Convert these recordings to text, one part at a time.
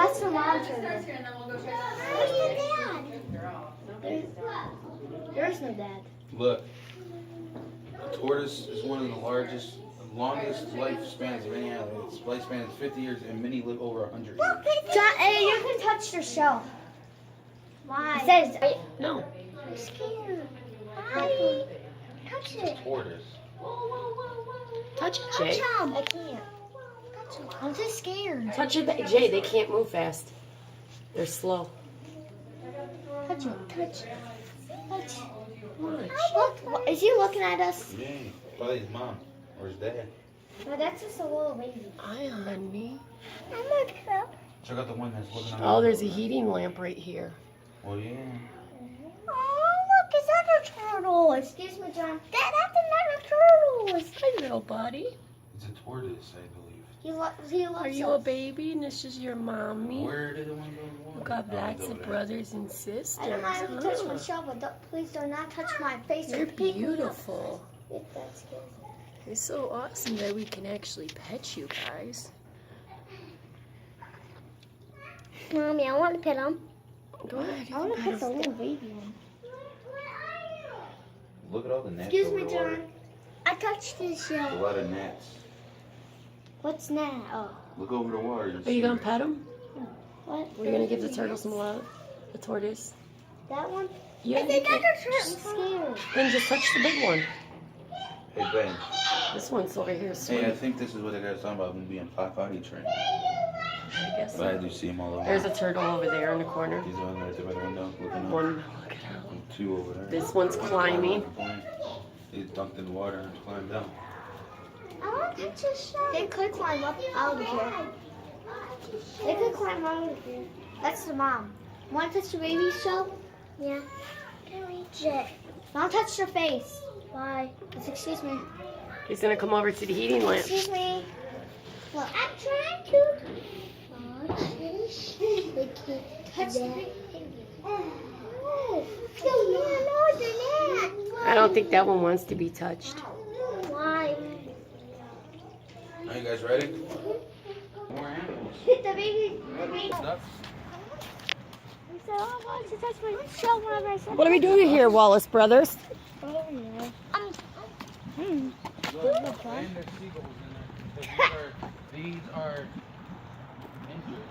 That's the mom turtle. Where's the dad? There's no dad. Look, a tortoise is one of the longest lifespans of any animal. Its lifespan is 50 years, and many live over 100 years. Hey, you can touch the shell. Why? It says No. I'm scared. Why? Touch it. Tortoise. Touch it, Jay. I can't. I'm just scared. Touch it, Jay. They can't move fast. They're slow. Touch it. Touch it. Touch it. Watch. Look, is he looking at us? Yeah, probably his mom or his dad. No, that's just a little baby. Hi, honey. I'm not sure. Check out the one that's looking at Oh, there's a heating lamp right here. Oh, yeah. Oh, look, is that a turtle? Excuse me, John. That's another turtle. Hi, little buddy. It's a tortoise, I believe. He loves Are you a baby and this is your mommy? Where did the one go? You got lots of brothers and sisters. I don't mind if you touch my shell, but please do not touch my face. You're beautiful. If that scares me. It's so awesome that we can actually pet you guys. Mommy, I want to pet him. Go ahead. I want to pet the little baby one. Look at all the nets. Excuse over me, the water. John. I touched this A shell. lot of nets. What's that? Oh. Look over the water. Are you going to pet him? What? We're going to give the turtle some love. The tortoise. That one? Yeah. It's another turtle. I'm scared. Then just touch the big one. Hey, Ben. This one's over here, sweet. Hey, I think this is what the guy's talking about when being potty trained. I guess But I so. do see him all over. There's a turtle over there in the corner. He's on right there by the window looking up. One. Look at him. And two over there. This one's climbing. He's dunked in the water and climbed down. I want to touch the shell. They could climb up out of here. They could climb out of here. That's the mom. Want to touch the baby shell? Yeah. Can reach it. Don't touch your face. Why? Excuse me. He's going to come over to the heating lamp. Excuse me. Well, I'm trying to. Touch the baby. I don't think that one wants to be touched. Why? Are you guys ready? More animals. The baby. Ducks. He said, oh, why don't you touch my shell whenever I said What are we doing here, Wallace Brothers? Oh, no. And there's seagulls in there. These are injured.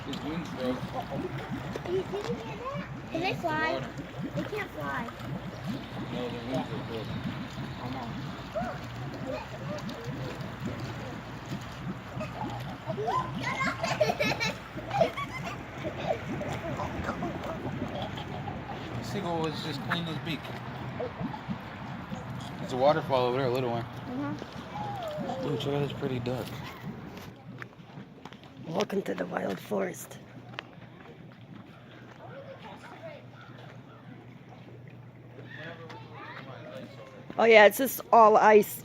His wings broke. Can they fly? They can't fly. No, their wings are broken. I know. The seagull was just cleaning his beak. There's a waterfall over there, a little one. Ooh, check out this pretty duck. Welcome to the wild forest. Oh yeah, it's just all ice.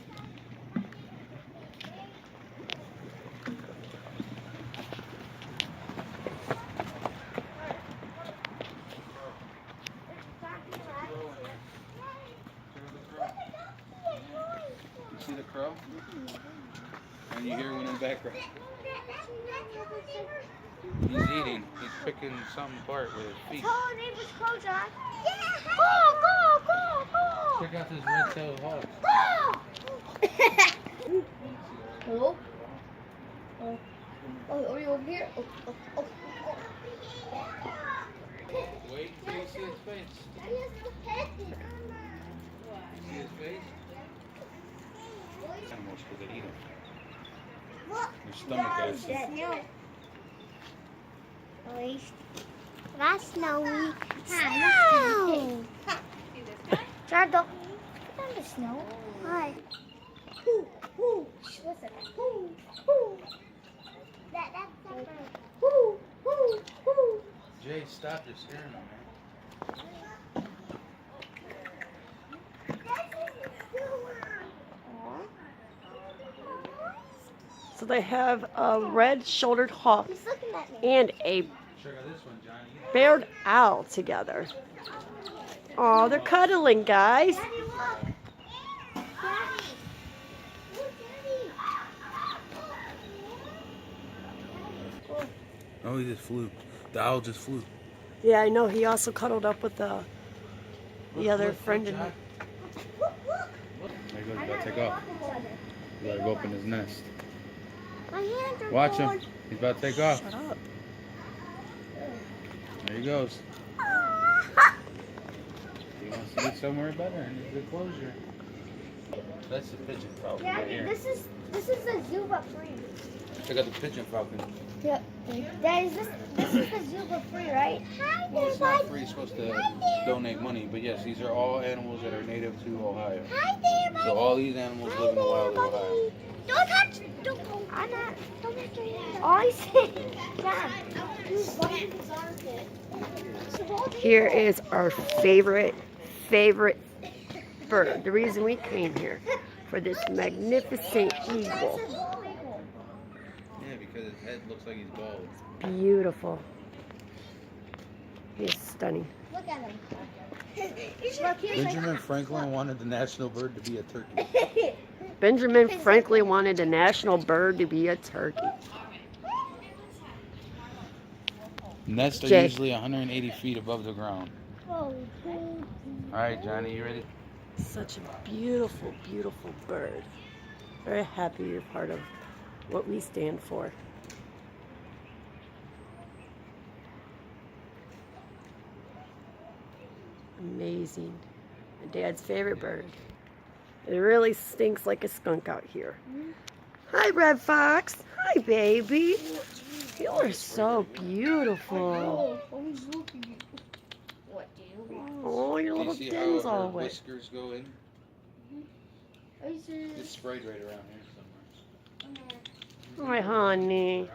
You see the crow? And you hear one in the background. He's eating. He's picking something apart with his feet. Tell our neighbor's crow, John. Yeah. Go, go, go, go. Check out this red-tailed hawk. Go. Hello? Oh. Oh, are you over here? Oh, oh, oh, oh. Wait until you see his face. You see his face? Animals, because they eat him. Their stomach acid. That's snowy. Snow! John, don't put on the snow. Hi. Listen. That's not Jay, stop. You're scaring him, man. So they have a red-shouldered hawk He's looking at me. and a Check out this one, Johnny. barred owl together. Oh, they're cuddling, guys. Daddy, look. Daddy. Oh, he just flew. The owl just flew. Yeah, I know. He also cuddled up with the other friend. There he goes. He's about to take off. He's about to go up in his nest. My hands are Watch cold. him. He's about to take off. Shut up. There he goes. He wants to get somewhere better in his enclosure. That's the pigeon falcon right Daddy, here. this is the Zuba free. Check out the pigeon falcon. Yep. Daddy, this is the Zuba free, right? Hi Well, it's not free. You're supposed to donate money. But yes, these are all animals that are native to Ohio. Hi there, buddy. So all these animals live in the wild of Ohio. Don't touch. Don't go. I'm not. Don't touch your hand. All I said, Dad. Here is our favorite bird. The reason we came here for this magnificent eagle. Yeah, because his head looks like he's bald. Beautiful. He's stunning. Look at him. Benjamin Franklin wanted the national bird to be a turkey. Benjamin Franklin wanted the national bird to be a turkey. Nests are Jay. usually 180 feet above the ground. All right, Johnny, you ready? Such a beautiful, beautiful bird. Very happy you're part of what we stand for. Amazing. My dad's favorite bird. It really stinks like a skunk out here. Hi, Red Fox. Hi, baby. You are so beautiful. Oh, your Do you little see din's how all her wet. whiskers go in? It's sprayed right around here somewhere. Hi, honey.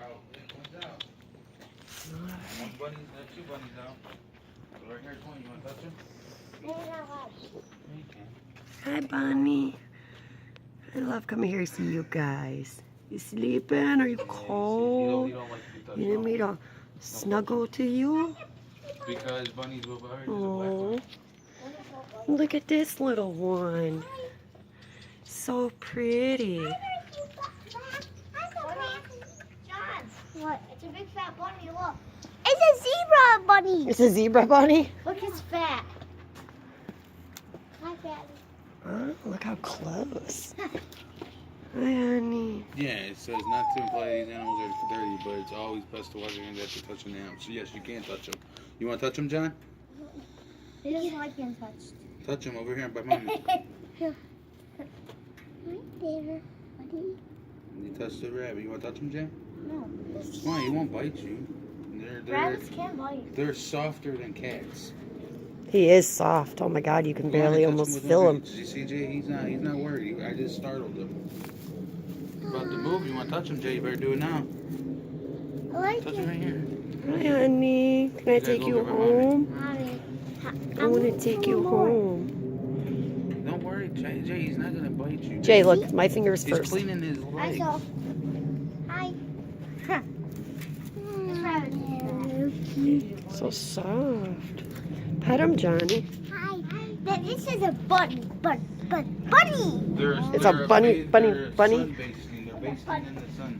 One's out. One bunny's, two bunnies out. Right here's one. You want to touch him? You can. Hi, Bunny. I love coming here to see you guys. You sleeping? Are you cold? You don't like to be touched. You need me to snuggle to you? Because bunnies will bite. Oh, look at this little one. So pretty. John, what? It's a big fat bunny. Look. It's a zebra bunny. It's a zebra bunny? Look, it's fat. Hi, Daddy. Oh, look how close. Hi, honey. Yeah, it says not to imply these animals are dirty, but it's always best to wash your hands after touching them. So yes, you can touch them. You want to touch them, John? He doesn't like being touched. Touch them over here by mommy. Here. Right there, buddy. You touched the rabbit. You want to touch him, Jay? No. Come on, he won't bite you. Rabbits can bite. They're softer than cats. He is soft. Oh my God, you can barely almost feel him. Did you see, Jay? He's not worried. I just startled him. About to move. You want to touch him, Jay? You better do it now. I like Touch him right here. Hi, honey. Can I take you home? Mommy. I want to take you home. Don't worry, Jay. Jay, he's not gonna bite you. Jay, look, my fingers He's first. cleaning his I legs. saw. Hi. This rabbit. So soft. Pet him, Johnny. Hi. This is a bunny. Bunny. It's a bunny. They're sun basting. They're basting in the sun.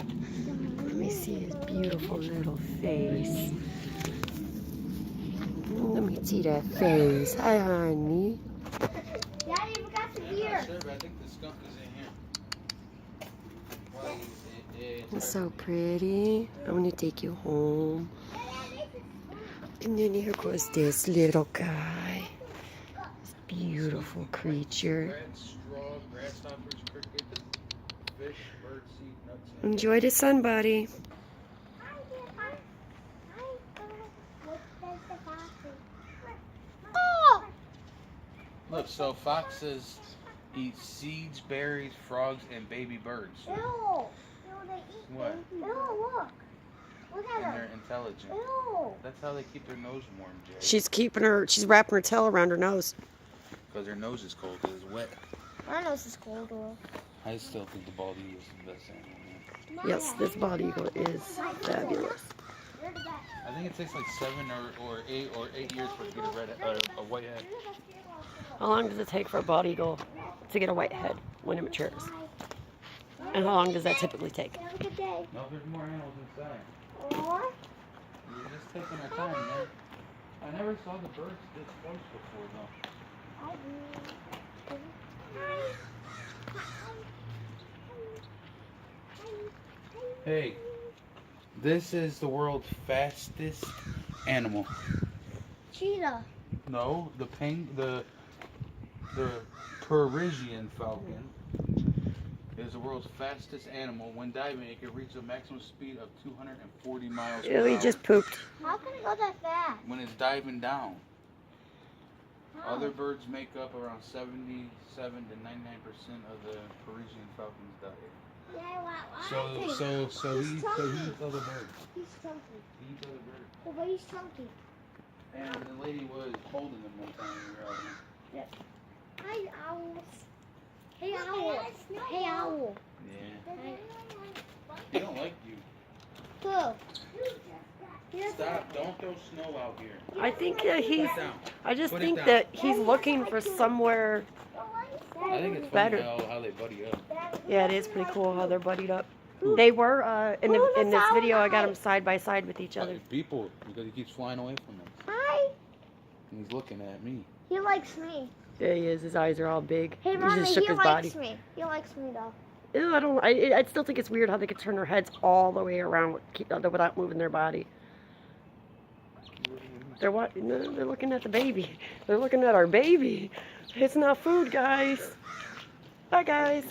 Let me see his beautiful little face. Let me see that face. Hi, honey. Daddy, we got some I'm beer. not sure, but I think the skunk is in here. It's so pretty. I'm gonna take you home. And then here goes this little guy. This beautiful creature. Rats, straw, grasshoppers, crickets, fish, birds, seed, nuts. Enjoy the sun, buddy. Oh! Look, so foxes eat seeds, berries, frogs, and baby birds. Ew. Ew, they eat What? Ew, look. Look at And them. they're intelligent. Ew. That's how they keep their nose warm, Jay. She's wrapping her tail around her nose. Because their nose is cold, because it's wet. My nose is cold, though. I still think the bald eagle is the best animal. Man. Yes, this bald eagle is fabulous. You're the best. I think it takes like 7 or 8 years for it to get a white head. How long does it take for a bald eagle to get a white head when it matures? And how long does that typically take? Have a good day. No, there's more animals inside. Or We're just taking our time, man. I never saw the birds this close before, though. Hey, this is the world's fastest animal. Cheetah. No, the Parisian falcon is the world's fastest animal. When diving, it can reach a maximum speed of 240 miles per Ew, he hour. just pooped. How can it go that fast? When it's diving down. How? Other birds make up around 77 to 99% of the Parisian falcon's diet. Yeah, why? So he eats other birds. He's chunky. He eats other birds. Oh, but he's chunky. And the lady was holding him one time when we were out here. Hi, owls. Hey, owl. Hey, owl. Yeah. Hi. He don't like you. Go. Stop! Don't throw snow out here. I think that he's. Put it down. I just Put it think down. that he's looking for somewhere. I think it's Better. funny how they buddy up. Yeah, it is pretty cool how they're buddied up. They were in this video. I got them side by side with each other. People, because he keeps flying away from them. Hi. And he's looking at me. He likes me. There he is. His eyes are all big. Hey, He Mommy, just shook he his likes body. me. He likes me, though. Ew, I don't. I still think it's weird how they could turn their heads all the way around without moving their body. They're what? No, they're looking at the baby. They're looking at our baby. It's not food, guys. Bye, guys.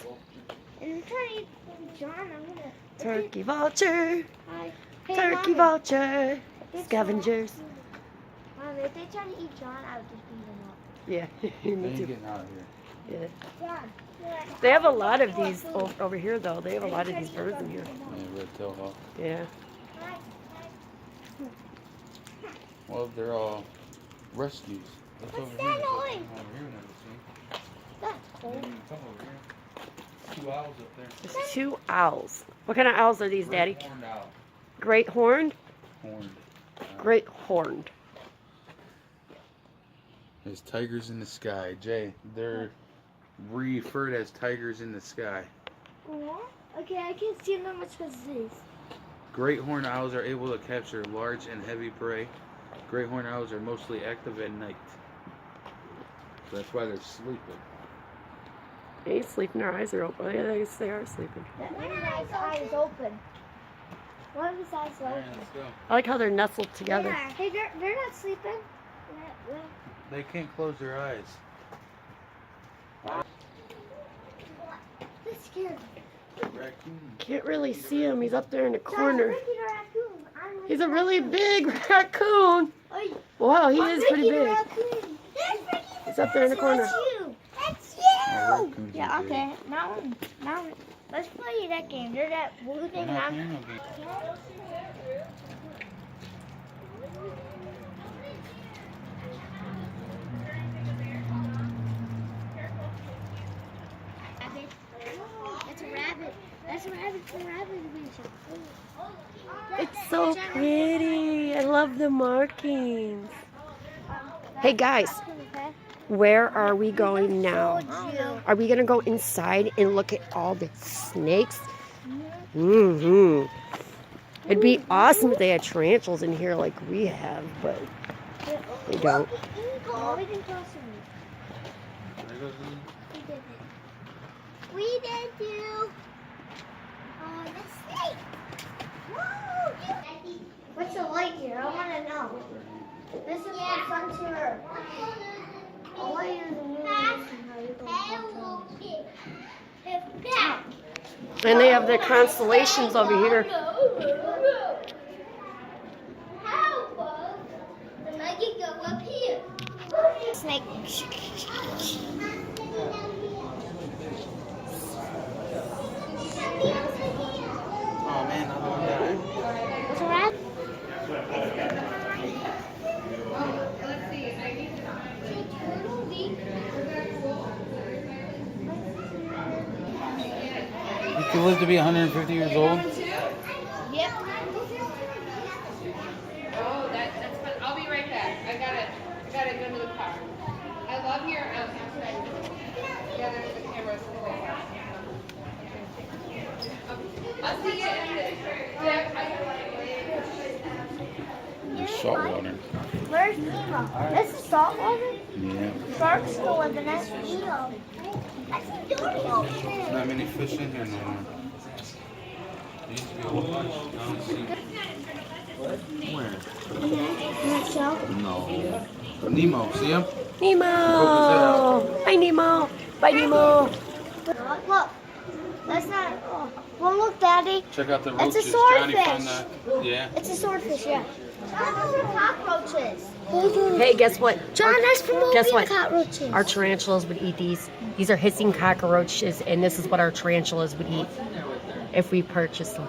And I'm trying to eat John. I'm gonna. Turkey vulture. Hi. Hey, Turkey Mommy. vulture. It's Scavengers. Mommy, if they try to eat John, I would just beat them up. Yeah, They me ain't too. getting out of here. Yeah. John. They have a lot of these over here, though. They have a lot of these birds in here. Yeah, red tail hawk. Yeah. Well, they're all rescues. That's What's over that here. noise? Over here, we've never seen. That's cool. Maybe come over here. 2 owls up there. There's 2 owls. What kind of owls are these, Daddy? Great horned owl. Great horned? Horned. Great horned. There's tigers in the sky. Jay, they're referred as tigers in the sky. Okay, I can't see them much because this. Great horned owls are able to capture large and heavy prey. Great horned owls are mostly active at night. So that's why they're sleeping. They ain't sleeping. Their eyes are open. Oh, yeah, I guess they are sleeping. One of his eyes open. One of his eyes Alright, open. let's go. I like how they're nestled together. Yeah. Hey, they're not sleeping. They can't close their eyes. They're scared. Raccoon. Can't really see him. He's up there in the corner. Ricky the raccoon. I'm He's a really big raccoon. Oy. Wow, he I'm is pretty Ricky the big. raccoon. There's Ricky the He's up there in the corner. That's you. That's Oh, you. raccoons Yeah, are big. okay. Now, let's play that game. There's that blue They're thing. not Now. playing no game. That's a rabbit. That's a rabbit from Rabbit Adventure. It's so pretty. I love the markings. Hey, guys. Where are we going now? Are we going to go inside and look at all the snakes? Mm-hmm. It'd be awesome if they had tarantulas in here like we have, but they don't. Oh, we didn't cross him. We did too. Oh, the snake. Woo! What's it like here? I want to know. This is the frontier. I want you to know how you go back. And they have the constellations over here. How the Maggie go up here? Snake. Oh man, another one died. What's a rabbit? You could live to be 150 years old. Yep. Oh, that's fun. I'll be right back. I gotta go to the car. I love your yeah, there's the cameras. I'll see you in a minute. Yeah, salt water. Where's Nemo? This is salt water? Yeah. Sharks still live in it. Nemo. That's adorable. Not many fish in here no more. There used to be a whole bunch. I don't see. Where? That shell? No. Nemo, see him? Nemo! Hi, Nemo. Bye, Nemo. Look. That's not. Oh. Well, look, Daddy. Check out the It's a roaches. Johnny swordfish. found that. Yeah. It's a swordfish, yeah. John, those are cockroaches. Hey, guess what? John, that's from Guess what? cockroaches. Our tarantulas would eat these. These are hissing cockroaches, and this is what our tarantulas would eat if we purchased them.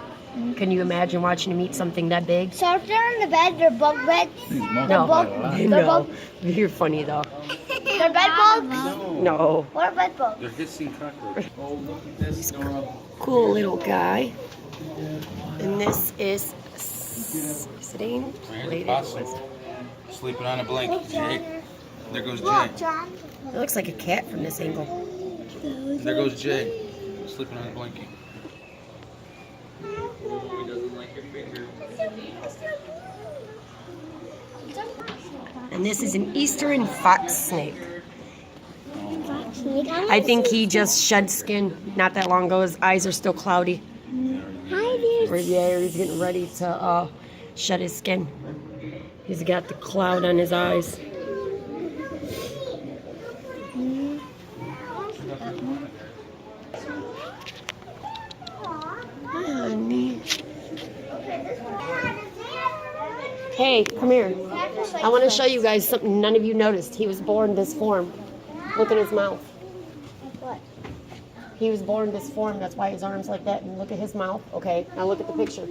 Can you imagine watching them eat something that big? So if they're in the bed, they're bug beds. No. They're No. bug. You're funny, though. They're bed bugs. No. What are bed bugs? They're hissing cockroaches. Oh, look at this. Cool little guy. And this is sitting. There's a possum. Sleeping on a blanket. Jay. There goes Jay. Look, John. It looks like a cat from this angle. There goes Jay. Sleeping on a blanket. He doesn't like your finger. And this is an eastern fox snake. I think he just shed skin not that long ago. His eyes are still cloudy. Hi, dude. Yeah, he's getting ready to shed his skin. He's got the cloud on his eyes. Hi, honey. Hey, come here. I want to show you guys something none of you noticed. He was born this form. Look at his mouth. What? He was born disformed. That's why his arm's like that. And look at his mouth. Okay, now look at the picture.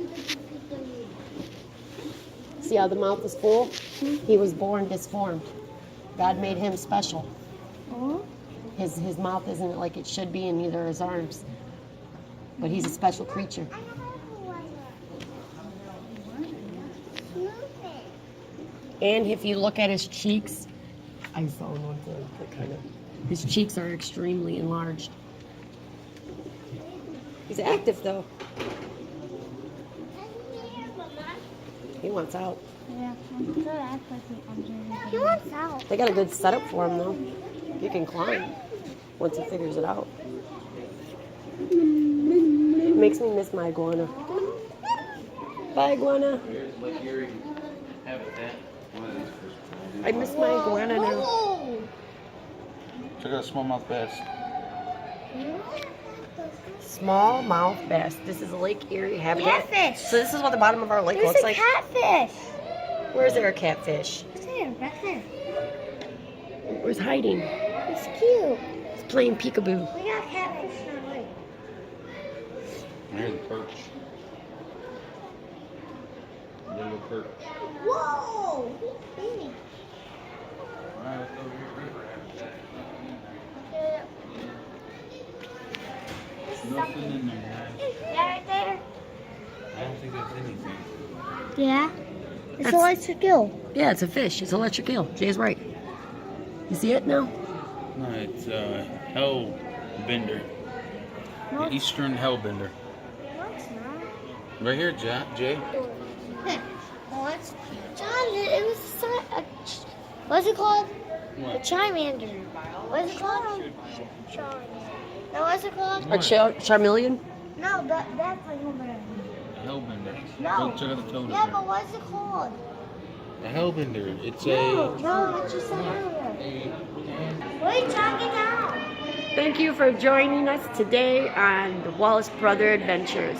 See how the mouth is full? He was born disformed. God made him special. His mouth isn't like it should be, and neither are his arms. But he's a special creature. And if you look at his cheeks, I saw one thing that kind of. His cheeks are extremely enlarged. He's active though. He wants out. Yeah, he wants out. They got a good setup for him though. He can climb once he figures it out. It makes me miss my iguana. Bye, iguana. Here's Lake Erie habitat. One of these fish. I miss my iguana now. Check out smallmouth bass. Smallmouth bass. This is a Lake Erie habitat. Catfish. So this is what the bottom of our lake There's looks a like. catfish. Where's there a catfish? It's there, back there. Where's hiding? It's cute. It's playing peekaboo. We got catfish in our lake. Here's the perch. Little perch. Whoa! He's big. Alright, let's go here. Nothing in there, guys. Yeah, right there. I don't think there's anything. Yeah. It's That's- electric eel. Yeah, it's a fish. It's electric eel. Jay's right. You see it now? No, it's hell bender. No, The Eastern hellbender. no, it's not. Right here, Jay. What? John, it was what's it called? The What? Chimander. What's it called? No, what's it called? A charmeleon? No, that's like over there. A hellbender. No. Go check out the totem. Yeah, but what's it called? A hellbender. It's No, a. what you said earlier. Wait, John, get down. Thank you for joining us today on the Wallace Brother Adventures.